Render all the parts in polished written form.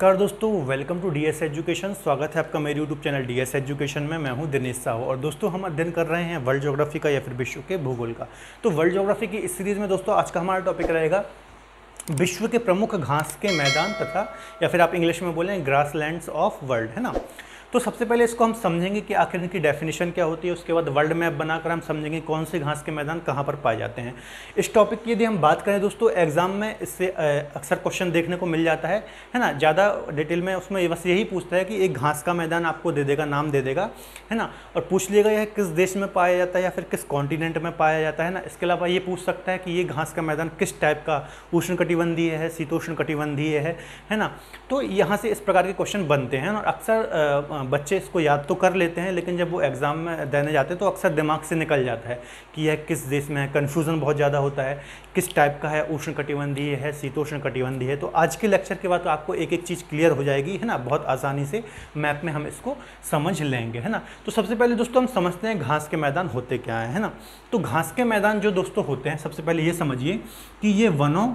नमस्कार दोस्तों, welcome to DS education. स्वागत है आपका मेरे यूट्यूब चैनल डीएस एजुकेशन में। मैं हूं दिनेश साहू और दोस्तों हम अध्ययन कर रहे हैं वर्ल्ड ज्योग्राफी का या फिर विश्व के भूगोल का। तो वर्ल्ड ज्योग्राफी की इस सीरीज़ में दोस्तों आज का हमारा टॉपिक रहेगा विश्व के प्रमुख घास के मैदान तथा या फिर आप इंग्लिश में बोलें ग्रासलैंड्स ऑफ वर्ल्ड, है ना। तो सबसे पहले इसको हम समझेंगे कि आखिर इनकी डेफिनेशन क्या होती है। उसके बाद वर्ल्ड मैप बनाकर हम समझेंगे कौन से घास के मैदान कहाँ पर पाए जाते हैं। इस टॉपिक की यदि हम बात करें दोस्तों, एग्जाम में इससे अक्सर क्वेश्चन देखने को मिल जाता है ना। ज़्यादा डिटेल में उसमें बस यही पूछता है कि एक घास का मैदान आपको दे देगा, नाम दे देगा, है ना, और पूछ लेगा यह किस देश में पाया जाता है या फिर किस कॉन्टिनेंट में पाया जाता है ना। इसके अलावा ये पूछ सकता है कि ये घास का मैदान किस टाइप का, उष्णकटिबंधीय है, शीतोष्णकटिबंधीय है ना। तो यहाँ से इस प्रकार के क्वेश्चन बनते हैं और अक्सर बच्चे इसको याद तो कर लेते हैं, लेकिन जब वो एग्ज़ाम में देने जाते हैं तो अक्सर दिमाग से निकल जाता है कि यह किस देश में है। कन्फ्यूज़न बहुत ज़्यादा होता है, किस टाइप का है, उष्णकटिबंधीय है, शीतोष्णकटिबंधीय है। तो आज के लेक्चर के बाद तो आपको एक एक चीज़ क्लियर हो जाएगी, है ना। बहुत आसानी से मैप में हम इसको समझ लेंगे, है ना। तो सबसे पहले दोस्तों हम समझते हैं घास के मैदान होते क्या है ना। तो घास के मैदान जो दोस्तों होते हैं, सबसे पहले ये समझिए कि ये वनों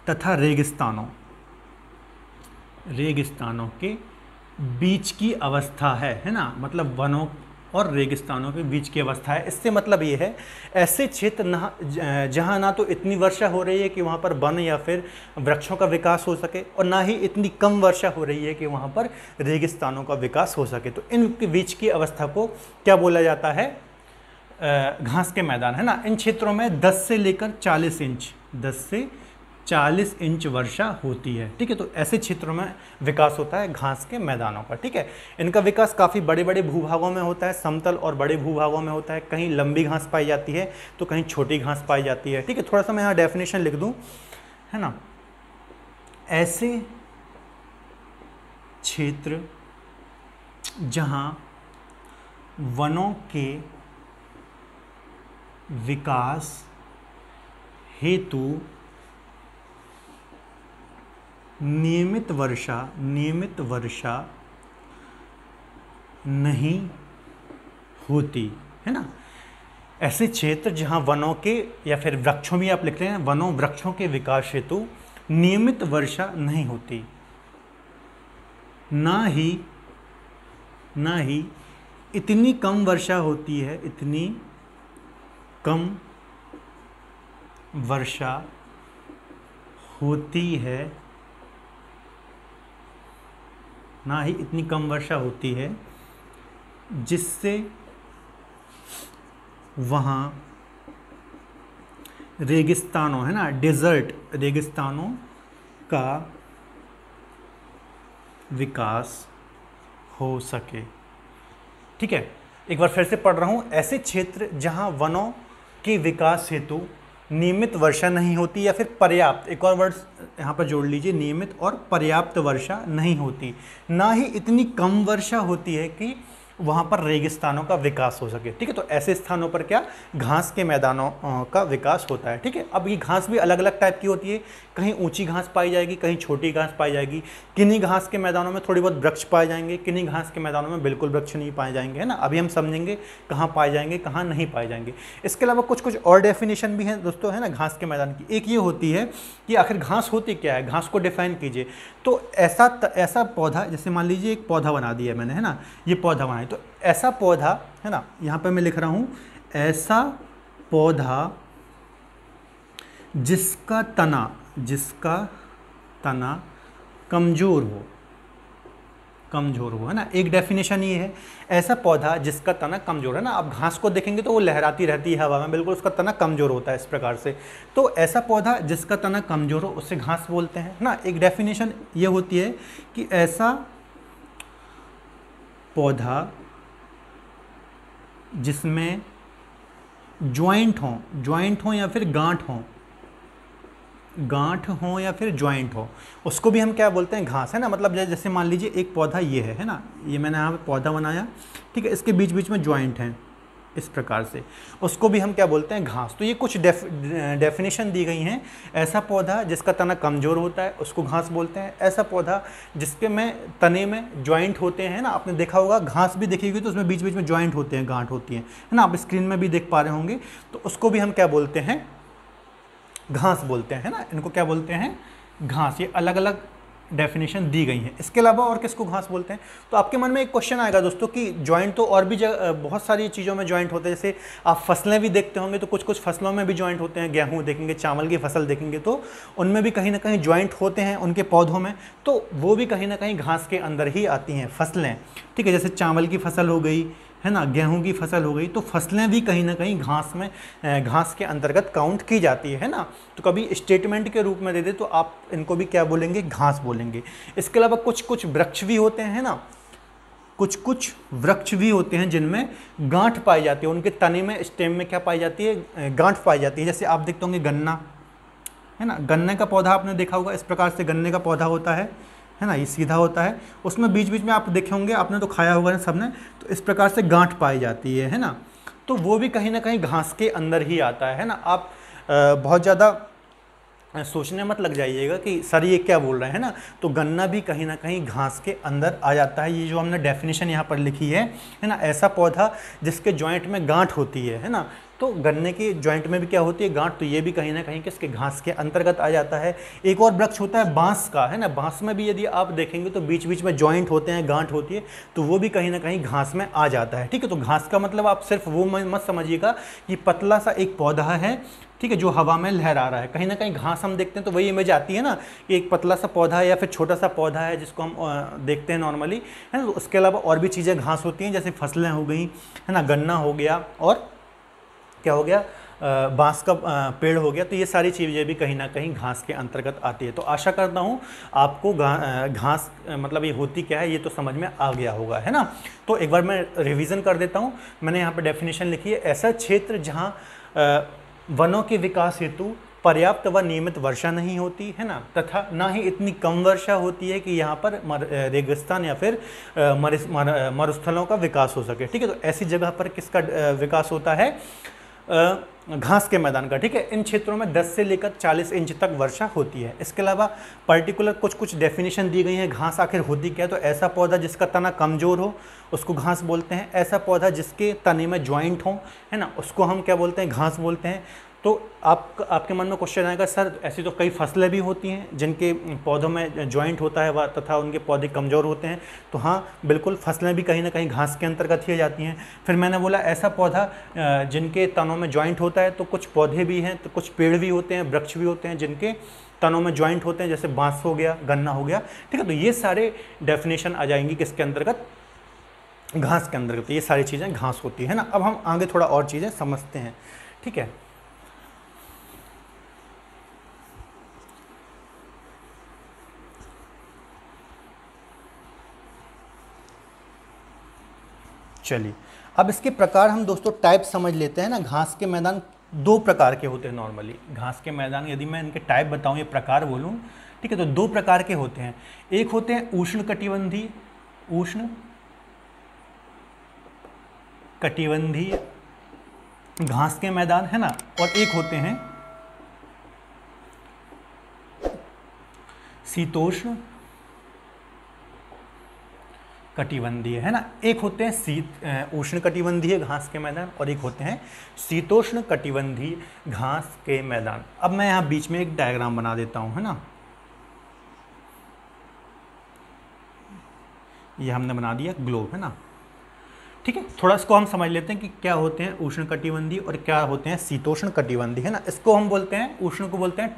तथा रेगिस्तानों के बीच की अवस्था है ना। मतलब वनों और रेगिस्तानों के बीच की अवस्था है। इससे मतलब ये है ऐसे क्षेत्र जहाँ ना तो इतनी वर्षा हो रही है कि वहाँ पर वन या फिर वृक्षों का विकास हो सके, और ना ही इतनी कम वर्षा हो रही है कि वहाँ पर रेगिस्तानों का विकास हो सके। तो इनके बीच की अवस्था को क्या बोला जाता है? घास के मैदान, है ना। इन क्षेत्रों में 10 से लेकर 40 इंच 10 से 40 इंच वर्षा होती है, ठीक है। तो ऐसे क्षेत्रों में विकास होता है घास के मैदानों का, ठीक है। इनका विकास काफ़ी बड़े बड़े भूभागों में होता है, समतल और बड़े भूभागों में होता है। कहीं लंबी घास पाई जाती है तो कहीं छोटी घास पाई जाती है, ठीक है। थोड़ा सा मैं यहाँ डेफिनेशन लिख दूँ, है ना। ऐसे क्षेत्र जहाँ वनों के विकास हेतु नियमित वर्षा नहीं होती, है ना। ऐसे क्षेत्र जहां वनों के या फिर वृक्षों भी आप लिख रहे हैं, वनों वृक्षों के विकास हेतु नियमित वर्षा नहीं होती, ना ही इतनी कम वर्षा होती है, इतनी कम वर्षा होती है, ना ही इतनी कम वर्षा होती है जिससे वहाँ रेगिस्तानों, है ना, डेजर्ट रेगिस्तानों का विकास हो सके, ठीक है। एक बार फिर से पढ़ रहा हूँ। ऐसे क्षेत्र जहाँ वनों के विकास हेतु नियमित वर्षा नहीं होती या फिर पर्याप्त, एक और वर्ड यहाँ पर जोड़ लीजिए, नियमित और पर्याप्त वर्षा नहीं होती, ना ही इतनी कम वर्षा होती है कि वहाँ पर रेगिस्तानों का विकास हो सके, ठीक है। तो ऐसे स्थानों पर क्या घास के मैदानों का विकास होता है, ठीक है। अब ये घास भी अलग अलग टाइप की होती है। कहीं ऊंची घास पाई जाएगी, कहीं छोटी घास पाई जाएगी। किन्हीं घास के मैदानों में थोड़ी बहुत वृक्ष पाए जाएंगे, किन्हीं घास के मैदानों में बिल्कुल वृक्ष नहीं पाए जाएंगे, है ना। अभी हम समझेंगे कहाँ पाए जाएंगे, कहाँ नहीं पाए जाएंगे। इसके अलावा कुछ कुछ और डेफिनेशन भी हैं दोस्तों, है ना, घास के मैदान की। एक ये होती है कि आखिर घास होती क्या है, घास को डिफाइन कीजिए। तो ऐसा पौधा, जैसे मान लीजिए एक पौधा बना दिया मैंने, है ना, ये पौधा बनाया, तो ऐसा पौधा, है ना, यहाँ पे मैं लिख रहा हूँ, ऐसा पौधा जिसका तना कमजोर हो, है ना। एक डेफिनेशन ये है, ऐसा पौधा जिसका तना कमजोर है ना। आप घास को देखेंगे तो वो लहराती रहती है हवा में, बिल्कुल उसका तना कमजोर होता है इस प्रकार से। तो ऐसा पौधा जिसका तना कमजोर हो उसे घास बोलते हैं ना। एक डेफिनेशन ये होती है कि ऐसा पौधा जिसमें ज्वाइंट हो या फिर गांठ हो या फिर ज्वाइंट हो, उसको भी हम क्या बोलते हैं? घास, है ना। मतलब जैसे मान लीजिए एक पौधा ये है ना, ये मैंने यहाँ पे पौधा बनाया, ठीक है, इसके बीच बीच में ज्वाइंट हैं इस प्रकार से, उसको भी हम क्या बोलते हैं? घास। तो ये कुछ डेफिनेशन दी गई हैं। ऐसा पौधा जिसका तना कमज़ोर होता है उसको घास बोलते हैं। ऐसा पौधा जिसके में तने में ज्वाइंट होते हैं ना, आपने देखा होगा घास भी देखी होगी तो उसमें बीच बीच में ज्वाइंट होते हैं, गांठ होती हैं, है ना, आप स्क्रीन में भी देख पा रहे होंगे। तो उसको भी हम क्या बोलते हैं? घास बोलते हैं, है ना। इनको क्या बोलते हैं? घास। ये अलग अलग डेफिनेशन दी गई है। इसके अलावा और किसको घास बोलते हैं? तो आपके मन में एक क्वेश्चन आएगा दोस्तों कि जॉइंट तो और भी बहुत सारी चीज़ों में जॉइंट होते हैं, जैसे आप फसलें भी देखते होंगे तो कुछ कुछ फसलों में भी जॉइंट होते हैं, गेहूं देखेंगे, चावल की फसल देखेंगे तो उनमें भी कहीं ना कहीं जॉइंट होते हैं उनके पौधों में, तो वो भी कहीं ना कहीं घास के अंदर ही आती हैं फसलें, ठीक है। जैसे चावल की फसल हो गई है ना, गेहूं की फसल हो गई, तो फसलें भी कहीं ना कहीं घास के अंतर्गत काउंट की जाती है ना। तो कभी स्टेटमेंट के रूप में दे दे तो आप इनको भी क्या बोलेंगे? घास बोलेंगे। इसके अलावा कुछ कुछ वृक्ष भी होते हैं ना, कुछ कुछ वृक्ष भी होते हैं जिनमें गांठ पाई जाती है, उनके तने में, स्टेम में क्या पाई जाती है? गांठ पाई जाती है। जैसे आप देखते होंगे गन्ना है ना, गन्ने का पौधा आपने देखा होगा, इस प्रकार से गन्ने का पौधा होता है ना, ये सीधा होता है, उसमें बीच बीच में आप देखे होंगे, आपने तो खाया होगा ना सबने, तो इस प्रकार से गांठ पाई जाती है ना। तो वो भी कहीं ना कहीं घास के अंदर ही आता है ना। आप बहुत ज़्यादा सोचने मत लग जाइएगा कि सर ये क्या बोल रहे हैं ना। तो गन्ना भी कहीं ना कहीं घास के अंदर आ जाता है। ये जो हमने डेफिनेशन यहाँ पर लिखी है ना, ऐसा पौधा जिसके जॉइंट में गांठ होती है ना, तो गन्ने की जॉइंट में भी क्या होती है? गांठ। तो ये भी कहीं ना कहीं किसके? घास के अंतर्गत आ जाता है। एक और वृक्ष होता है बांस का, है ना, बांस में भी यदि आप देखेंगे तो बीच बीच में जॉइंट होते हैं, गांठ होती है, तो वो भी कहीं ना कहीं घास में आ जाता है, ठीक है। तो घास का मतलब आप सिर्फ वो मत समझिएगा कि पतला सा एक पौधा है, ठीक है, जो हवा में लहरा रहा है। कहीं ना कहीं घास हम देखते हैं तो वही इमेज आती है ना कि एक पतला सा पौधा है या फिर छोटा सा पौधा है जिसको हम देखते हैं नॉर्मली, है ना। तो उसके अलावा और भी चीज़ें घास होती हैं, जैसे फसलें हो गई, है ना, गन्ना हो गया, और क्या हो गया? बांस का पेड़ हो गया। तो ये सारी चीज़ें भी कहीं ना कहीं घास के अंतर्गत आती है। तो आशा करता हूँ आपको घास मतलब ये होती क्या है ये तो समझ में आ गया होगा, है ना। तो एक बार मैं रिवीजन कर देता हूँ। मैंने यहाँ पर डेफिनेशन लिखी है, ऐसा क्षेत्र जहाँ वनों के विकास हेतु पर्याप्त व नियमित वर्षा नहीं होती है ना, तथा ना ही इतनी कम वर्षा होती है कि यहाँ पर रेगिस्तान या फिर मरुस्थलों का विकास हो सके, ठीक है। तो ऐसी जगह पर किसका विकास होता है? घास के मैदान का, ठीक है। इन क्षेत्रों में 10 से लेकर 40 इंच तक वर्षा होती है। इसके अलावा पर्टिकुलर कुछ कुछ डेफिनेशन दी गई है। घास आखिर होती क्या है? तो ऐसा पौधा जिसका तना कमज़ोर हो उसको घास बोलते हैं। ऐसा पौधा जिसके तने में जॉइंट हो, है ना, उसको हम क्या बोलते हैं? घास बोलते हैं। तो आपके मन में क्वेश्चन आएगा, सर ऐसी तो कई फसलें भी होती हैं जिनके पौधों में जॉइंट होता है वह तथा उनके पौधे कमज़ोर होते हैं। तो हाँ बिल्कुल, फसलें भी कहीं ना कहीं घास के अंतर्गत ही जाती हैं। फिर मैंने बोला ऐसा पौधा जिनके तनों में जॉइंट होता है, तो कुछ पौधे भी हैं, तो कुछ पेड़ भी होते हैं, वृक्ष भी होते हैं जिनके तनों में जॉइंट होते हैं, जैसे बांस हो गया, गन्ना हो गया, ठीक है। तो ये सारे डेफिनेशन आ जाएंगी किसके अंतर्गत? घास के अंतर्गत। ये सारी चीज़ें घास होती है ना। अब हम आगे थोड़ा और चीज़ें समझते हैं, ठीक है। चलिए अब इसके प्रकार हम दोस्तों टाइप समझ लेते हैं ना। घास के मैदान 2 प्रकार के होते हैं नॉर्मली। घास के मैदान यदि मैं इनके टाइप बताऊं, ये प्रकार बोलूं, ठीक है, तो 2 प्रकार के होते हैं। एक होते हैं उष्णकटिबंधीय घास के मैदान, है ना, और एक होते हैं शीतोष्ण कटिबंधीय, है ना। एक होते हैं उष्ण कटिबंधीय घास के मैदान और एक होते हैं शीतोष्ण कटिबंधीय घास के मैदान। अब मैं यहाँ बीच में एक डायग्राम बना देता हूँ, है ना। ये हमने बना दिया ग्लोब, है ना, ठीक है। थोड़ा इसको हम समझ लेते हैं कि क्या होते हैं उष्ण कटिबंधीय और क्या होते हैं शीतोष्ण कटिबंधीय, है ना। इसको हम बोलते हैं, उष्ण को बोलते हैं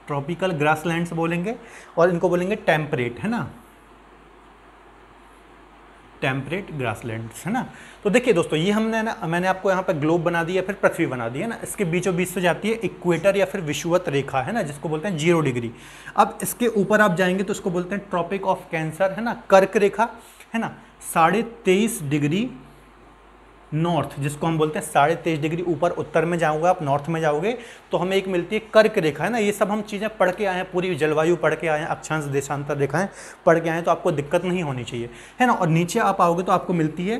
ट्रॉपिकल ग्रासलैंड्स बोलेंगे, और इनको बोलेंगे टेम्परेट, है ना, टेम्परेट ग्रासलैंड्स, है ना। तो देखिए दोस्तों, ये मैंने आपको यहाँ पे ग्लोब बना दिया, फिर पृथ्वी बना दी, है ना। इसके बीचों बीच से जाती है इक्वेटर या फिर विषुवत रेखा, है ना, जिसको बोलते हैं 0 डिग्री। अब इसके ऊपर आप जाएंगे तो इसको बोलते हैं ट्रॉपिक ऑफ कैंसर, है ना, कर्क रेखा, है ना, 23.5 डिग्री नॉर्थ, जिसको हम बोलते हैं 23.5 डिग्री ऊपर उत्तर में जाओगे आप, नॉर्थ में जाओगे तो हमें एक मिलती है कर्क रेखा, है ना। ये सब हम चीज़ें पढ़ के आए हैं, पूरी जलवायु पढ़ के आए हैं, अक्षांश देशांतर रेखाएं पढ़ के आए हैं, तो आपको दिक्कत नहीं होनी चाहिए, है ना। और नीचे आप आओगे तो आपको मिलती है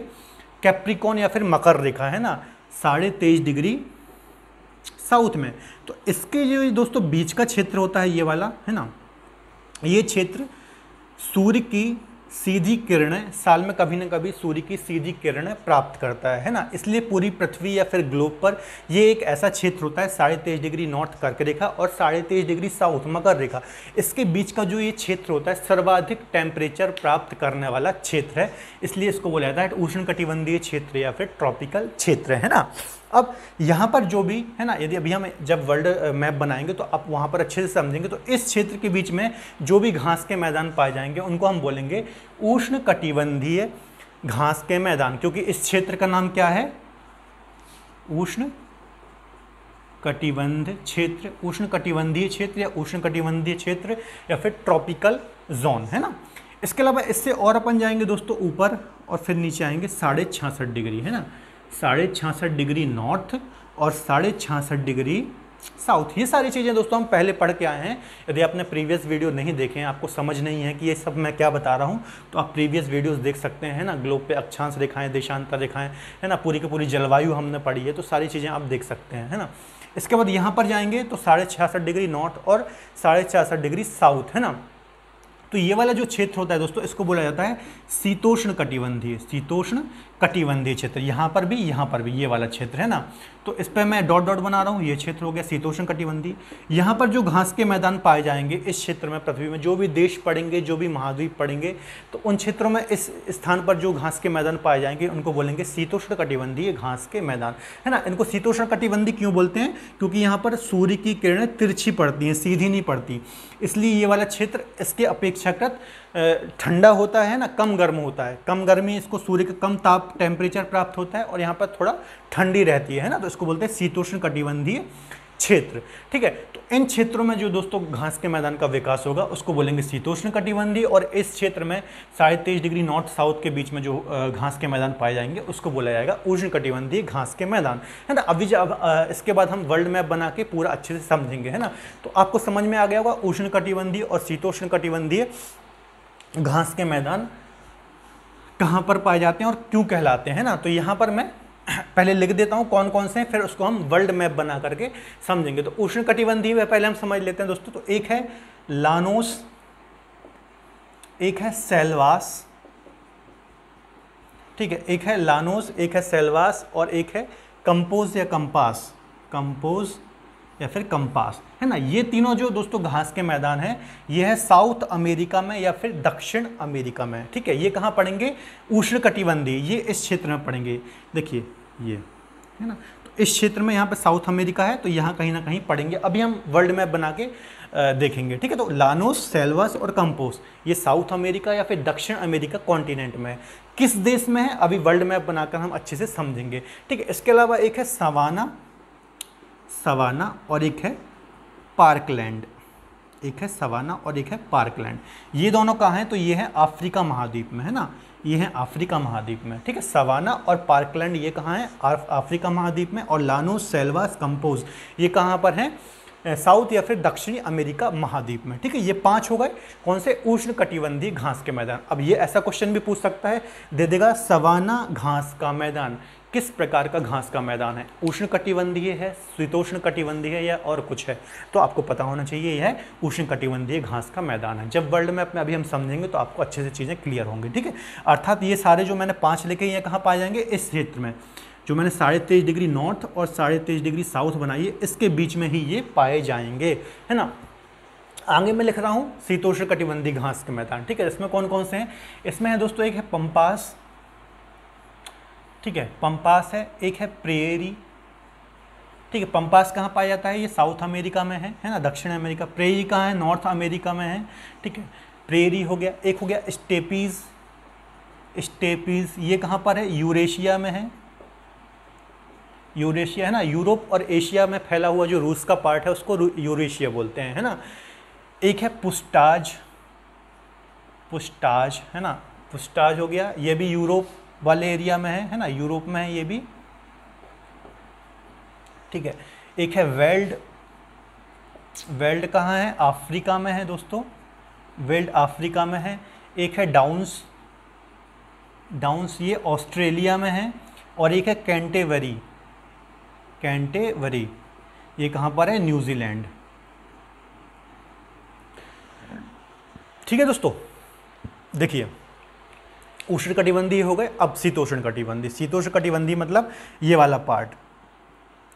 कैप्रिकॉन या फिर मकर रेखा, है ना, 23.5 डिग्री साउथ में। तो इसके जो दोस्तों बीच का क्षेत्र होता है ये वाला, है ना, ये क्षेत्र सूर्य की सीधी किरणें, साल में कभी ना कभी सूर्य की सीधी किरणें प्राप्त करता है ना। इसलिए पूरी पृथ्वी या फिर ग्लोब पर ये एक ऐसा क्षेत्र होता है 23.5 डिग्री नॉर्थ कर्क रेखा और 23.5 डिग्री साउथ मकर रेखा, इसके बीच का जो ये क्षेत्र होता है सर्वाधिक टेम्परेचर प्राप्त करने वाला क्षेत्र है, इसलिए इसको बोला जाता है उष्णकटिबंधीय क्षेत्र या फिर ट्रॉपिकल क्षेत्र है ना। अब यहाँ पर जो भी है ना, यदि अभी हम जब वर्ल्ड मैप बनाएंगे तो आप वहाँ पर अच्छे से समझेंगे, तो इस क्षेत्र के बीच में जो भी घास के मैदान पाए जाएंगे उनको हम बोलेंगे उष्णकटिबंधीय घास के मैदान, क्योंकि इस क्षेत्र का नाम क्या है, उष्णकटिबंध क्षेत्र, उष्णकटिबंधीय क्षेत्र या उष्णकटिबंधीय क्षेत्र या फिर ट्रॉपिकल जोन है ना। इसके अलावा इससे और अपन जाएंगे दोस्तों ऊपर और फिर नीचे आएंगे 66.5 डिग्री है ना, 66.5 डिग्री नॉर्थ और 66.5 डिग्री साउथ। ये सारी चीज़ें दोस्तों हम पहले पढ़ के आए हैं। यदि आपने प्रीवियस वीडियो नहीं देखे हैं, आपको समझ नहीं है कि ये सब मैं क्या बता रहा हूँ, तो आप प्रीवियस वीडियोस देख सकते हैं ना। ग्लोब पे अक्षांश रेखाएं, देशांतर रेखाएं है ना, पूरी की पूरी जलवायु हमने पढ़ी है, तो सारी चीज़ें आप देख सकते हैं है ना। इसके बाद यहाँ पर जाएंगे तो 66.5 डिग्री नॉर्थ और 66.5 डिग्री साउथ है ना। तो ये वाला जो क्षेत्र होता है दोस्तों, इसको बोला जाता है शीतोष्ण कटिबंधीय, शीतोष्ण कटिबंधीय क्षेत्र। यहाँ पर भी ये वाला क्षेत्र है ना। तो इस पर मैं डॉट डॉट बना रहा हूँ, ये क्षेत्र हो गया शीतोष्ण कटिबंधीय। यहाँ पर जो घास के मैदान पाए जाएंगे इस क्षेत्र में, पृथ्वी में जो भी देश पड़ेंगे, जो भी महाद्वीप पड़ेंगे, तो उन क्षेत्रों में इस स्थान पर जो घास के मैदान पाए जाएंगे उनको बोलेंगे शीतोष्ण कटिबंधीय घास के मैदान है ना। इनको शीतोष्ण कटिबंधीय क्यों बोलते हैं, क्योंकि यहाँ पर सूर्य की किरणें तिरछी पड़ती हैं, सीधी नहीं पड़ती, इसलिए ये वाला क्षेत्र इसके अपेक्षाकृत ठंडा होता है ना, कम गर्म होता है, कम गर्मी, इसको सूर्य का कम ताप टेम्परेचर प्राप्त होता है और यहाँ पर थोड़ा ठंडी रहती है ना, तो इसको बोलते हैं शीतोष्ण कटिबंधीय क्षेत्र। ठीक है, तो इन क्षेत्रों में जो दोस्तों घास के मैदान का विकास होगा उसको बोलेंगे शीतोष्ण कटिबंधीय, और इस क्षेत्र में 23.5 डिग्री नॉर्थ साउथ के बीच में जो घास के मैदान पाए जाएंगे उसको बोला जाएगा उष्ण कटिबंधीय घास के मैदान है ना। अभी जब इसके बाद हम वर्ल्ड मैप बना के पूरा अच्छे से समझेंगे है ना, तो आपको समझ में आ गया होगा उष्ण कटिबंधीय और शीतोष्ण कटिबंधीय घास के मैदान कहाँ पर पाए जाते हैं और क्यों कहलाते हैं ना। तो यहाँ पर मैं पहले लिख देता हूँ कौन कौन से हैं, फिर उसको हम वर्ल्ड मैप बना करके समझेंगे। तो उष्ण कटिबंधीय में पहले हम समझ लेते हैं दोस्तों। तो एक है लानोस, एक है सेल्वास, ठीक है, एक है लानोस, एक है सेल्वास और एक है कंपोज या कंपास, कंपोज या फिर कंपास है ना। ये तीनों जो दोस्तों घास के मैदान हैं, ये है साउथ अमेरिका में या फिर दक्षिण अमेरिका में। ठीक है, ये कहाँ पड़ेंगे, उष्णकटिबंधीय, ये इस क्षेत्र में पड़ेंगे। देखिए ये है ना, तो इस क्षेत्र में यहाँ पे साउथ अमेरिका है, तो यहाँ कहीं ना कहीं पड़ेंगे। अभी हम वर्ल्ड मैप बना के देखेंगे। ठीक है, तो लानोस, सेल्वास और कंपोस ये साउथ अमेरिका या फिर दक्षिण अमेरिका कॉन्टिनेंट में है। किस देश में है, अभी वर्ल्ड मैप बनाकर हम अच्छे से समझेंगे। ठीक है, इसके अलावा एक है सवाना, सवाना और एक है पार्कलैंड, एक है सवाना और एक है पार्कलैंड। ये दोनों कहाँ हैं, तो ये है अफ्रीका महाद्वीप में है ना, ये है अफ्रीका महाद्वीप में। ठीक है, सवाना और पार्कलैंड ये कहाँ है, अफ्रीका महाद्वीप में। और लानोस, सेल्वास, कंपोज ये कहाँ पर हैं, साउथ या फिर दक्षिणी अमेरिका महाद्वीप में। ठीक है, ये 5 हो गए कौन से, उष्ण कटिबंधीय घास के मैदान। अब ये ऐसा क्वेश्चन भी पूछ सकता है, दे देगा सवाना घास का मैदान किस प्रकार का घास का मैदान है, उष्ण कटिबंधीय है, शीतोष्ण कटिबंधीय है या और कुछ है, तो आपको पता होना चाहिए यह है उष्ण कटिबंधीय घास का मैदान है। जब वर्ल्ड मैप में अभी हम समझेंगे तो आपको अच्छे से चीज़ें क्लियर होंगी। ठीक है, अर्थात ये सारे जो मैंने 5 लिखे ये कहाँ पाए जाएंगे, इस क्षेत्र में, जो मैंने 23.5 डिग्री नॉर्थ और 23.5 डिग्री साउथ बनाई है, इसके बीच में ही ये पाए जाएंगे है ना। आगे मैं लिख रहा हूँ शीतोष्ण कटिबंधीय घास के मैदान। ठीक है, इसमें कौन कौन से हैं, इसमें है दोस्तों एक है पंपास, ठीक है, पंपास है, एक है प्रेरी। ठीक है, पंपास कहाँ पाया जाता है, ये साउथ अमेरिका में है ना, दक्षिण अमेरिका। प्रेरी कहाँ है, नॉर्थ अमेरिका में है। ठीक है, प्रेरी हो गया। एक हो गया स्टेपीज, स्टेपीज ये कहाँ पर है, यूरेशिया में है, यूरेशिया है ना, यूरोप और एशिया में फैला हुआ जो रूस का पार्ट है उसको यूरेशिया बोलते हैं है ना। एक है पुस्टाज, पुस्टाज है ना, पुस्टाज हो गया, ये भी यूरोप वाले एरिया में है ना, यूरोप में है ये भी। ठीक है, एक है वेल्ड, वेल्ड कहाँ है, अफ्रीका में है दोस्तों, वेल्ड अफ्रीका में है। एक है डाउन्स, डाउन्स ये ऑस्ट्रेलिया में है। और एक है कैंटेवरी, कैंटेवरी ये कहाँ पर है, न्यूजीलैंड। ठीक है दोस्तों, देखिए उष्णकटिबंधीय हो गए। अब शीतोष्णकटिबंधीय, शीतोष्णकटिबंधीय मतलब ये वाला पार्ट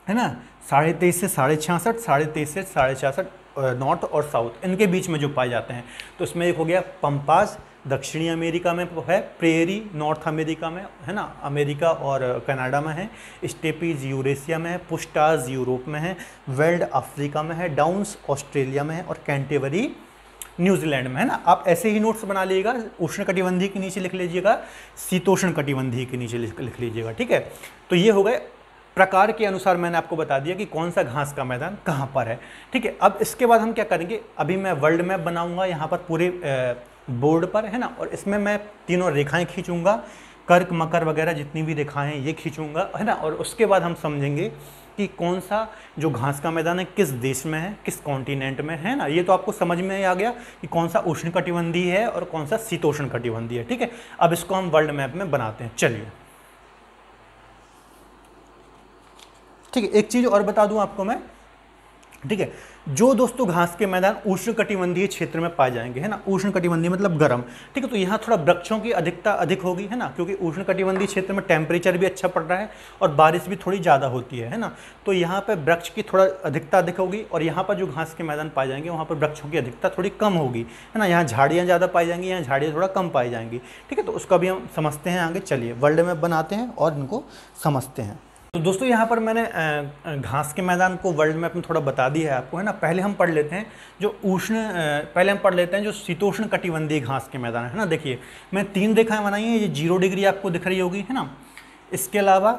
है ना, 23.5 से 66.5, 23.5 से 66.5 नॉर्थ और साउथ, इनके बीच में जो पाए जाते हैं। तो इसमें एक हो गया पंपास, दक्षिणी अमेरिका में है, प्रेरी नॉर्थ अमेरिका में है ना, अमेरिका और कनाडा में है, स्टेपीज यूरेशिया में है, पुस्टाज यूरोप में है, वेल्ड अफ्रीका में है, डाउन्स ऑस्ट्रेलिया में है और कैंटेबरी न्यूजीलैंड में है ना। आप ऐसे ही नोट्स बना लीजिएगा, उष्णकटिबंधीय के नीचे लिख लीजिएगा, शीतोष्णकटिबंधीय के नीचे लिख लीजिएगा, ठीक है। तो ये हो गए प्रकार के अनुसार, मैंने आपको बता दिया कि कौन सा घास का मैदान कहाँ पर है, ठीक है। अब इसके बाद हम क्या करेंगे, अभी मैं वर्ल्ड मैप बनाऊंगा यहाँ पर पूरे बोर्ड पर है ना, और इसमें मैं तीनों रेखाएं खींचूंगा, कर्क मकर वगैरह जितनी भी रेखाएं ये खींचूंगा है ना, और उसके बाद हम समझेंगे कि कौन सा जो घास का मैदान है किस देश में है, किस कॉन्टिनेंट में है ना। ये तो आपको समझ में आ गया कि कौन सा उष्णकटिबंधीय है और कौन सा शीतोष्णकटिबंधीय है, ठीक है। अब इसको हम वर्ल्ड मैप में बनाते हैं, चलिए, ठीक है। एक चीज़ और बता दूं आपको मैं, ठीक है, जो दोस्तों घास के मैदान उष्णकटिबंधीय क्षेत्र में पाए जाएंगे है ना, उष्णकटिबंधीय मतलब गर्म, ठीक है, तो यहाँ थोड़ा वृक्षों की अधिकता अधिक होगी है ना, क्योंकि उष्णकटिबंधीय क्षेत्र में टेम्परेचर भी अच्छा पड़ रहा है और बारिश भी थोड़ी ज़्यादा होती है ना, तो यहाँ पर वृक्ष की थोड़ा अधिकता अधिक होगी। और यहाँ पर जो घास के मैदान पाए जाएंगे वहाँ पर वृक्षों की अधिकता थोड़ी कम होगी है ना, यहाँ झाड़ियाँ ज़्यादा पाई जाएंगी, यहाँ झाड़ियाँ थोड़ा कम पाई जाएंगी, ठीक है। तो उसका भी हम समझते हैं आगे, चलिए वर्ल्ड मैप बनाते हैं और इनको समझते हैं। तो दोस्तों यहाँ पर मैंने घास के मैदान को वर्ल्ड मैप में थोड़ा बता दिया है आपको है ना। पहले हम पढ़ लेते हैं पहले हम पढ़ लेते हैं जो शीतोष्ण कटिबंधीय घास के मैदान है ना। देखिए मैं 3 रेखाएं बनाई हैं, ये 0 डिग्री आपको दिख रही होगी है ना, इसके अलावा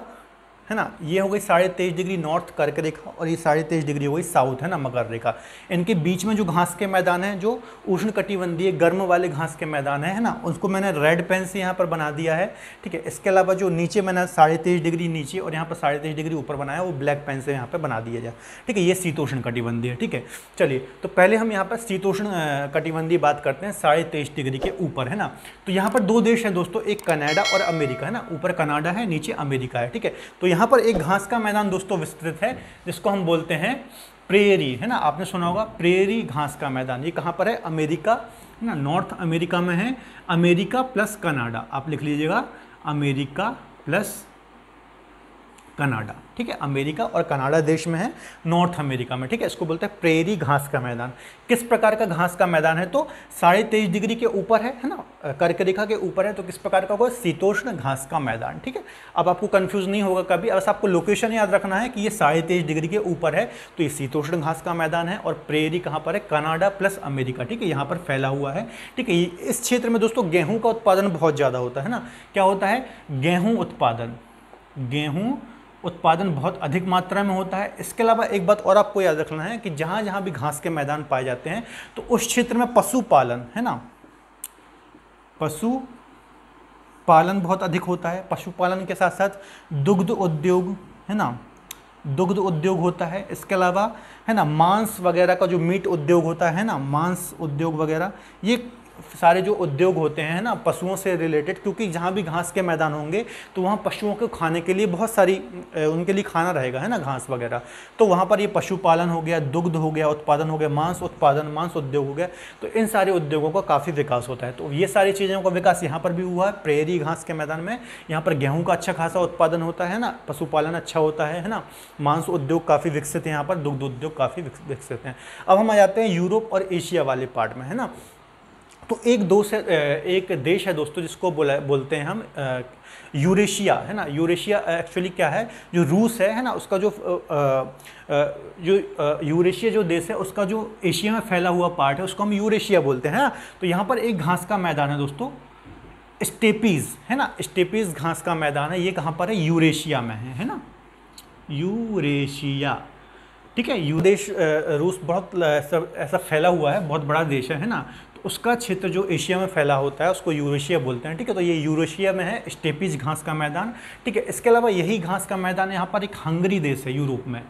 है ना ये हो गई 23.5 डिग्री नॉर्थ कर्क रेखा और ये 23.5 डिग्री हो गई साउथ है ना मकर रेखा। इनके बीच में जो घास के मैदान है, जो उष्णकटिबंधीय गर्म वाले घास के मैदान है ना, उसको मैंने रेड पेन से यहाँ पर बना दिया है, ठीक है। इसके अलावा जो नीचे मैंने 23.5 डिग्री नीचे और यहाँ पर 23.5 डिग्री ऊपर बनाया, वो ब्लैक पेन से यहाँ पर बना दिया जाए, ठीक है। ये शीतोष्ण कटिबंधीय है, ठीक है। चलिए तो पहले हम यहाँ पर शीतोष्ण कटिबंधीय बात करते हैं 23.5 डिग्री के ऊपर है ना। तो यहाँ पर 2 देश हैं दोस्तों, एक कनाडा और अमेरिका है ना, ऊपर कनाडा है नीचे अमेरिका है, ठीक है। तो यहाँ पर एक घास का मैदान दोस्तों विस्तृत है जिसको हम बोलते हैं प्रेरी है ना, आपने सुना होगा प्रेरी घास का मैदान। ये कहाँ पर है, अमेरिका है ना, नॉर्थ अमेरिका में है, अमेरिका प्लस कनाडा, आप लिख लीजिएगा अमेरिका प्लस कनाडा, ठीक है। अमेरिका और कनाडा देश में है, नॉर्थ अमेरिका में, ठीक है। इसको बोलते हैं प्रेरी घास का मैदान। किस प्रकार का घास का मैदान है, तो 23.5 डिग्री के ऊपर है ना, कर्क रेखा के ऊपर है, तो किस प्रकार का होगा, शीतोष्ण घास का मैदान, ठीक है। अब आपको कंफ्यूज नहीं होगा कभी, बस आपको लोकेशन याद रखना है कि ये 23.5 डिग्री के ऊपर है, तो ये शीतोष्ण घास का मैदान है। और प्रेरी कहाँ पर है, कनाडा प्लस अमेरिका, ठीक है, यहाँ पर फैला हुआ है, ठीक है। इस क्षेत्र में दोस्तों गेहूँ का उत्पादन बहुत ज़्यादा होता है ना। क्या होता है, गेहूँ उत्पादन बहुत अधिक मात्रा में होता है। इसके अलावा एक बात और आपको याद रखना है कि जहाँ जहाँ भी घास के मैदान पाए जाते हैं तो उस क्षेत्र में पशुपालन है ना, पशुपालन बहुत अधिक होता है। पशुपालन के साथ साथ दुग्ध उद्योग है ना, दुग्ध उद्योग होता है। इसके अलावा है ना मांस वगैरह का जो मीट उद्योग होता है ना, मांस उद्योग वगैरह, ये सारे जो उद्योग होते हैं ना पशुओं से रिलेटेड, क्योंकि जहाँ भी घास के मैदान होंगे तो वहाँ पशुओं को खाने के लिए बहुत सारी उनके लिए खाना रहेगा है ना, घास वगैरह। तो वहाँ पर ये पशुपालन हो गया, दुग्ध हो गया, उत्पादन हो गया, मांस उत्पादन, मांस उद्योग हो गया, तो इन सारे उद्योगों का काफ़ी विकास होता है। तो ये सारी चीज़ों का विकास यहाँ पर भी हुआ है प्रेरी घास के मैदान में। यहाँ पर गेहूँ का अच्छा खासा उत्पादन होता है ना, पशुपालन अच्छा होता है ना, मांस उद्योग काफ़ी विकसित है यहाँ पर, दुग्ध उद्योग काफ़ी विकसित हैं। अब हम आ जाते हैं यूरोप और एशिया वाले पार्ट में है ना। तो एक देश है दोस्तों जिसको बोलते हैं हम यूरेशिया है ना। यूरेशिया एक्चुअली क्या है, जो रूस है ना, उसका जो यूरेशिया जो देश है उसका जो एशिया में फैला हुआ पार्ट है उसको हम यूरेशिया बोलते हैं ना। तो यहाँ पर एक घास का मैदान है दोस्तों, स्टेपीज है ना, स्टेपीज घास का मैदान है। ये कहाँ पर है, यूरेशिया में है ना, यूरेशिया, ठीक है। देश रूस बहुत ऐसा फैला हुआ है, बहुत बड़ा देश है ना, तो उसका क्षेत्र जो एशिया में फैला होता है उसको यूरेशिया बोलते हैं, ठीक है। तो ये यूरेशिया में है स्टेपीज घास का मैदान, ठीक है। इसके अलावा यही घास का मैदान यहाँ पर एक हंगरी देश है यूरोप में,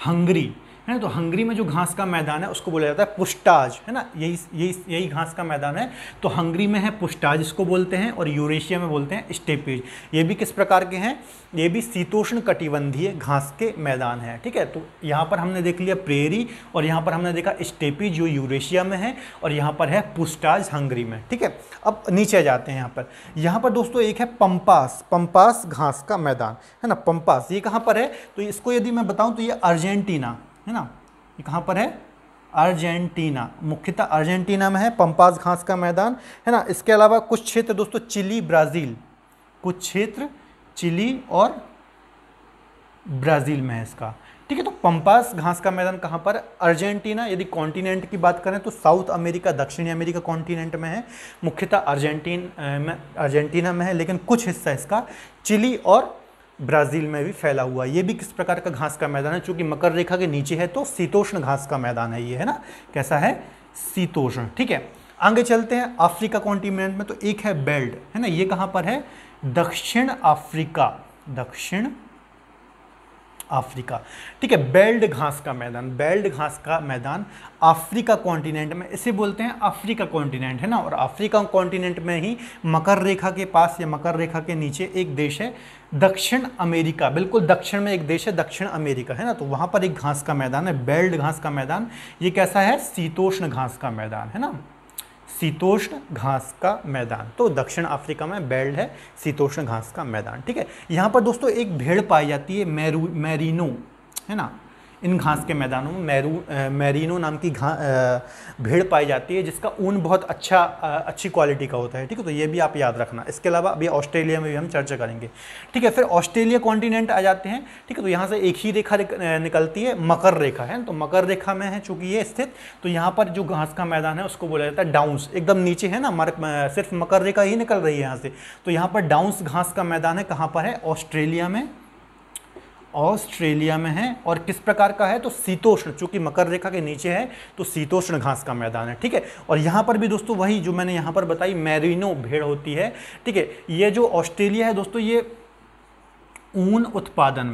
हंगरी है ना। तो हंगरी में जो घास का मैदान है उसको बोला जाता है पुष्टाज, है ना। यही घास का मैदान है। तो हंगरी में है पुष्टाज इसको बोलते हैं, और यूरेशिया में बोलते हैं स्टेपेज। ये भी किस प्रकार के हैं, ये भी शीतोष्ण कटिबंधीय घास के मैदान है, ठीक है। तो यहाँ पर हमने देख लिया प्रेरी, और यहाँ पर हमने देखा स्टेपी जो यूरेशिया में है, और यहाँ पर है पुष्टाज हंगरी में, ठीक है। अब नीचे जाते हैं। यहाँ पर दोस्तों एक है पंपास घास का मैदान, है ना। पंपास ये कहाँ पर है, तो इसको यदि मैं बताऊँ तो ये अर्जेंटीना, है ना। ये कहाँ पर है, अर्जेंटीना, मुख्यतः अर्जेंटीना में है पंपास घास का मैदान, है ना। इसके अलावा कुछ क्षेत्र दोस्तों चिली ब्राज़ील, कुछ क्षेत्र चिली और ब्राज़ील में है इसका, ठीक है। तो पंपास घास का मैदान कहाँ पर, अर्जेंटीना। यदि कॉन्टिनेंट की बात करें तो साउथ अमेरिका, दक्षिणी अमेरिका कॉन्टिनेंट में है, मुख्यतः अर्जेंटीना में है, लेकिन कुछ हिस्सा इसका चिली और ब्राज़ील में भी फैला हुआ है। ये भी किस प्रकार का घास का मैदान है, चूंकि मकर रेखा के नीचे है तो शीतोष्ण घास का मैदान है ये, है ना। कैसा है, शीतोष्ण, ठीक है। आगे चलते हैं अफ्रीका कॉन्टिनेंट में। तो एक है बेल्ट, है ना। ये कहाँ पर है, दक्षिण अफ्रीका, दक्षिण अफ्रीका, ठीक है। बेल्ट घास का मैदान, बेल्ट घास का मैदान अफ्रीका कॉन्टिनेंट में, इसे बोलते हैं अफ्रीका कॉन्टिनेंट, है ना। और अफ्रीका कॉन्टिनेंट में ही मकर रेखा के पास या मकर रेखा के नीचे एक देश है दक्षिण अमेरिका, बिल्कुल दक्षिण में एक देश है दक्षिण अमेरिका, है ना। तो वहाँ पर एक घास का मैदान है, बेल्ट घास का मैदान। ये कैसा है, शीतोष्ण घास का मैदान, है ना, शीतोष्ण घास का मैदान। तो दक्षिण अफ्रीका में बेल्ट है, शीतोष्ण घास का मैदान, ठीक है। यहाँ पर दोस्तों एक भेड़ पाई जाती है, मैरिनो, है ना। इन घास के मैदानों में मैरिनो नाम की भेड़ पाई जाती है, जिसका ऊन बहुत अच्छी क्वालिटी का होता है, ठीक है। तो ये भी आप याद रखना। इसके अलावा अभी ऑस्ट्रेलिया में भी हम चर्चा करेंगे, ठीक है। फिर ऑस्ट्रेलिया कॉन्टिनेंट आ जाते हैं, ठीक है। तो यहाँ से एक ही रेखा निकलती है, मकर रेखा, है। तो मकर रेखा में है चूंकि ये स्थित, तो यहाँ पर जो घास का मैदान है उसको बोला जाता है डाउन्स, एकदम नीचे है ना, सिर्फ मकर रेखा ही निकल रही है यहाँ से। तो यहाँ पर डाउन्स घास का मैदान है, कहाँ पर है, ऑस्ट्रेलिया में, ऑस्ट्रेलिया में है। और किस प्रकार का है, तो शीतोष्ण, चूंकि मकर रेखा के नीचे है तो शीतोष्ण घास का मैदान है, ठीक है। और यहाँ पर भी दोस्तों वही जो मैंने यहाँ पर बताई मैरिनो भेड़ होती है, ठीक है। ये जो ऑस्ट्रेलिया है दोस्तों, ये ऊन उत्पादन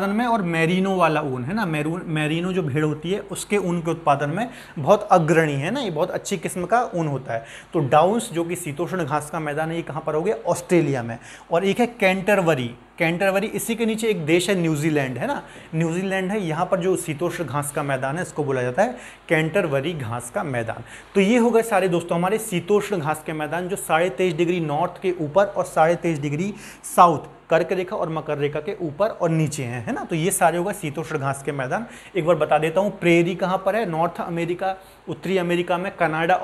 में और मैरिनो वाला ऊन, है ना, मैरिनो जो भेड़ होती है उसके ऊन के उत्पादन में बहुत अग्रणी है ना, ये बहुत अच्छी किस्म का ऊन होता है। तो डाउन्स जो कि शीतोष्ण घास का मैदान है, ये कहाँ पर हो गया, ऑस्ट्रेलिया में। और एक है कैंटरबरी, इसी के नीचे एक देश है न्यूजीलैंड, है ना, न्यूजीलैंड है। यहाँ पर जो शीतोष्ण घास का मैदान है इसको बोला जाता है कैंटरबरी घास का मैदान। तो ये हो गए सारे दोस्तों हमारे शीतोष्ण घास के मैदान, जो 23.5 डिग्री नॉर्थ के ऊपर और 23.5 डिग्री साउथ, कर्क रेखा और मकर रेखा के ऊपर और नीचे हैं, है ना। तो ये सारे होगा शीतोष्ण घास के मैदान। एक बार बता देता हूँ, प्रेरी कहाँ पर है, नॉर्थ अमेरिका, उत्तरी अमेरिका में, कनाडा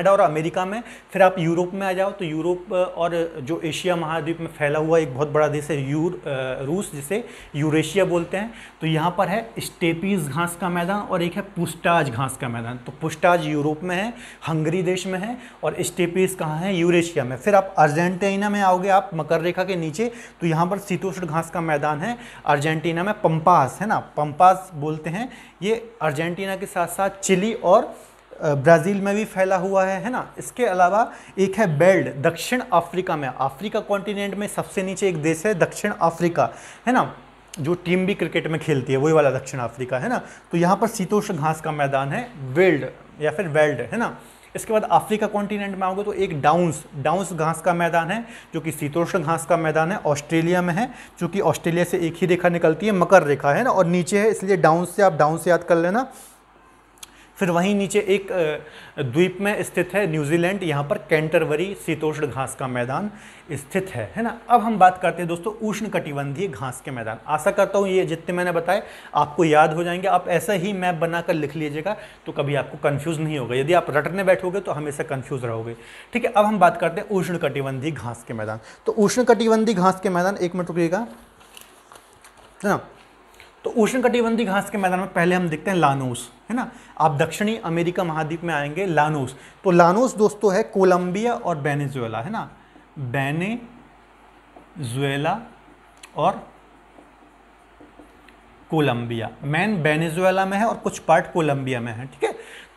और अमेरिका में। फिर आप यूरोप में आ जाओ तो यूरोप और जो एशिया महाद्वीप में फैला हुआ एक बहुत बड़ा देश है रूस, जिसे यूरेशिया बोलते हैं। तो यहाँ पर है स्टेपीज घास का मैदान और एक है पुष्टाज घास का मैदान। तो पुष्टाज यूरोप में है, हंगरी देश में है, और स्टेपीज कहाँ है, यूरेशिया में। फिर आप अर्जेंटीना में आओगे आप मकर रेखा के नीचे, तो यहाँ पर शीतोष्ण घास का मैदान है अर्जेंटीना में, पंपास, है ना, पंपास बोलते हैं। ये अर्जेंटीना के साथ साथ चिली और ब्राज़ील में भी फैला हुआ है ना। इसके अलावा एक है बेल्ट, दक्षिण अफ्रीका में, अफ्रीका कॉन्टिनेंट में सबसे नीचे एक देश है दक्षिण अफ्रीका, है ना, जो टीम भी क्रिकेट में खेलती है वही वाला दक्षिण अफ्रीका, है ना। तो यहाँ पर शीतोष्ण घास का मैदान है वेल्ड या फिर वेल्ड, है ना। इसके बाद अफ्रीका कॉन्टिनेंट में आओगे तो एक डाउन्स घास का मैदान है, जो कि शीतोष्ण घास का मैदान है, ऑस्ट्रेलिया में है। चूँकि ऑस्ट्रेलिया से एक ही रेखा निकलती है, मकर रेखा, है ना, और नीचे है, इसलिए डाउन्स से आप डाउन्स याद कर लेना। फिर वहीं नीचे एक द्वीप में स्थित है न्यूजीलैंड, यहाँ पर कैंटरबरी शीतोष्ण घास का मैदान स्थित है ना। अब हम बात करते हैं दोस्तों उष्णकटिबंधीय घास के मैदान। आशा करता हूँ ये जितने मैंने बताए आपको याद हो जाएंगे। आप ऐसा ही मैप बनाकर लिख लीजिएगा तो कभी आपको कंफ्यूज नहीं होगा। यदि आप रटने बैठोगे तो हमेशा कंफ्यूज रहोगे, ठीक है। अब हम बात करते हैं उष्णकटिबंधीय घास के मैदान। तो उष्णकटिबंधीय घास के मैदान, एक मिनट रुकिएगा, है ना। तो उष्णकटिबंधीय घास के मैदान में पहले हम देखते हैं लानोस, है ना। आप दक्षिणी अमेरिका महाद्वीप में आएंगे, लानोस। तो लानोस दोस्तों है कोलंबिया और वेनेजुएला, है ना, वेनेजुएला और कोलंबिया। मेन वेनेजुएला में है और कुछ पार्ट कोलंबिया में है, ठीक है।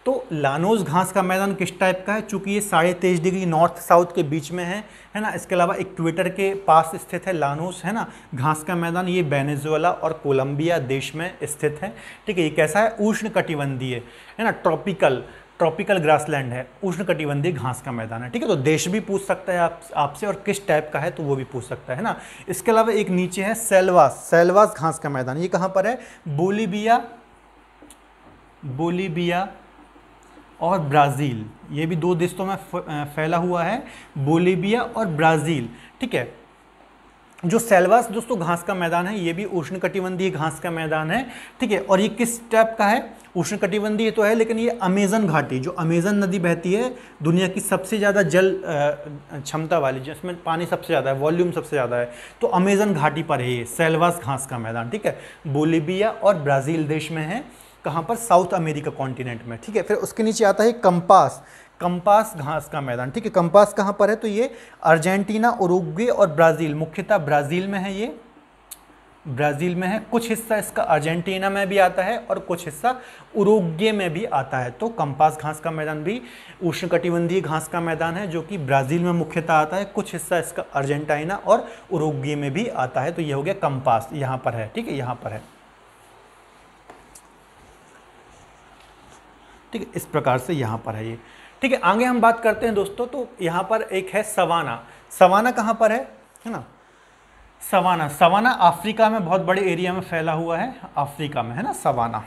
तो लानोस घास का मैदान किस टाइप का है, चूंकि ये 23.5 डिग्री नॉर्थ साउथ के बीच में है ना। इसके अलावा इक्वेटर के पास स्थित है लानोस, है ना, घास का मैदान। ये वेनेजुएला और कोलंबिया देश में स्थित है, ठीक है। ये कैसा है, उष्णकटिबंधीय है ना, ट्रॉपिकल ग्रासलैंड है, उष्णकटिबंधीय घास का मैदान है, ठीक है। तो देश भी पूछ सकता है आपसे, और किस टाइप का है तो वो भी पूछ सकता है ना। इसके अलावा एक नीचे है सेल्वास घास का मैदान। ये कहाँ पर है, बोलीविया और ब्राज़ील, ये भी दो देशों में फैला हुआ है, बोलीविया और ब्राज़ील, ठीक है। जो सेल्वास दोस्तों घास का मैदान है, ये भी उष्णकटिबंधीय घास का मैदान है, ठीक है। और ये किस टाइप का है, उष्णकटिबंधीय तो है, लेकिन ये अमेजन घाटी, जो अमेजन नदी बहती है, दुनिया की सबसे ज़्यादा जल क्षमता वाली, जिसमें पानी सबसे ज़्यादा है, वॉल्यूम सबसे ज़्यादा है, तो अमेजन घाटी पर है ये सेल्वास घास का मैदान, ठीक है। बोलीविया और ब्राज़ील देश में है, कहाँ पर, साउथ अमेरिका कॉन्टिनेंट में, ठीक है। फिर उसके नीचे आता है कंपास घास का मैदान, ठीक है। कंपास कहाँ पर है, तो ये अर्जेंटीना, उरुग्वे और ब्राज़ील, मुख्यतः ब्राज़ील में है, ये ब्राज़ील में है। कुछ हिस्सा इसका अर्जेंटीना में भी आता है और कुछ हिस्सा उरुग्वे में भी आता है। तो कंपास घास का मैदान भी उष्णकटिबंधीय घास का मैदान है, जो कि ब्राज़ील में मुख्यतः आता है। कुछ हिस्सा इसका अर्जेंटीना और उरुग्वे में भी आता है। तो ये हो गया कंपास, यहाँ पर है, ठीक है, यहाँ पर है, ठीक है। इस प्रकार से यहाँ पर है ये, ठीक है। आगे हम बात करते हैं दोस्तों, तो यहाँ पर एक है सवाना कहाँ पर है ना। सवाना अफ्रीका में बहुत बड़े एरिया में फैला हुआ है, अफ्रीका में, है ना, सवाना,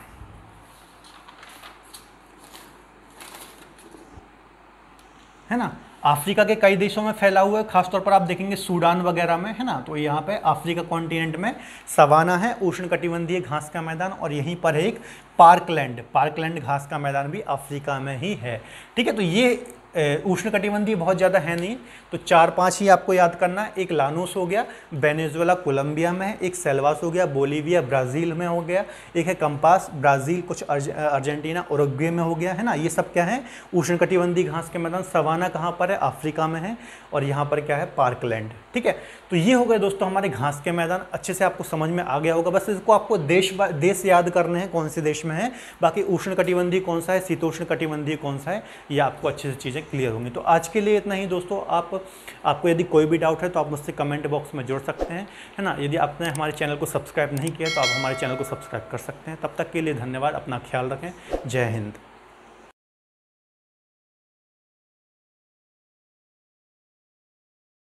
है ना। अफ्रीका के कई देशों में फैला हुआ है, खासतौर पर आप देखेंगे सूडान वगैरह में, है ना। तो यहाँ पे अफ्रीका कॉन्टिनेंट में सवाना है, उष्णकटिबंधीय घास का मैदान। और यहीं पर एक पार्कलैंड घास का मैदान भी अफ्रीका में ही है, ठीक है। तो ये उष्णकटिबंधीय बहुत ज़्यादा है नहीं, तो 4-5 ही आपको याद करना है। एक लानोस हो गया, वेनेजुएला कोलंबिया में है। एक सेल्वास हो गया, बोलीविया ब्राज़ील में हो गया। एक है कंपास, ब्राज़ील, कुछ अर्जेंटीना, उरुग्वे में हो गया, है ना। ये सब क्या है, उष्णकटिबंधीय घास के मैदान। सवाना कहाँ पर है, अफ्रीका में है। और यहाँ पर क्या है, पार्कलैंड, ठीक है। तो ये हो गए दोस्तों हमारे घास के मैदान। अच्छे से आपको समझ में आ गया होगा। बस इसको आपको देश याद करने हैं, कौन से देश में है। बाकी उष्णकटिबंधीय कौन सा है, शीतोष्णकटिबंधीय कौन सा है, ये आपको अच्छे से चीज़ें क्लियर होंगी। तो आज के लिए इतना ही दोस्तों। आपको यदि कोई भी डाउट है तो आप मुझसे कमेंट बॉक्स में जोड़ सकते हैं, है ना। यदि आपने हमारे चैनल को सब्सक्राइब नहीं किया तो आप हमारे चैनल को सब्सक्राइब कर सकते हैं। तब तक के लिए धन्यवाद, अपना ख्याल रखें, जय हिंद।